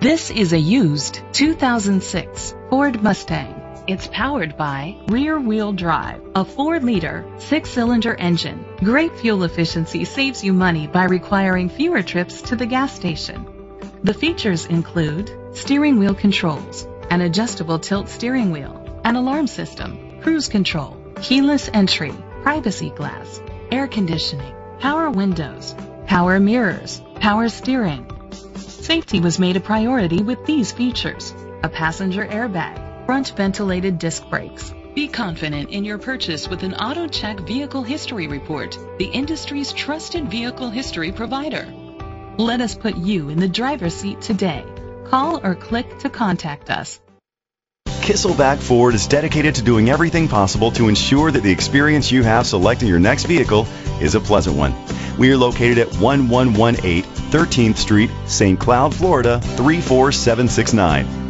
This is a used 2006 Ford Mustang. It's powered by rear-wheel drive, a 4-liter, 6-cylinder engine. Great fuel efficiency saves you money by requiring fewer trips to the gas station. The features include steering wheel controls, an adjustable tilt steering wheel, an alarm system, cruise control, keyless entry, privacy glass, air conditioning, power windows, power mirrors, power steering. Safety was made a priority with these features: a passenger airbag, front ventilated disc brakes. Be confident in your purchase with an AutoCheck Vehicle History Report, the industry's trusted vehicle history provider. Let us put you in the driver's seat today. Call or click to contact us. Kisselback Ford is dedicated to doing everything possible to ensure that the experience you have selecting your next vehicle is a pleasant one. We are located at 1118 13th Street, St. Cloud, Florida 34769.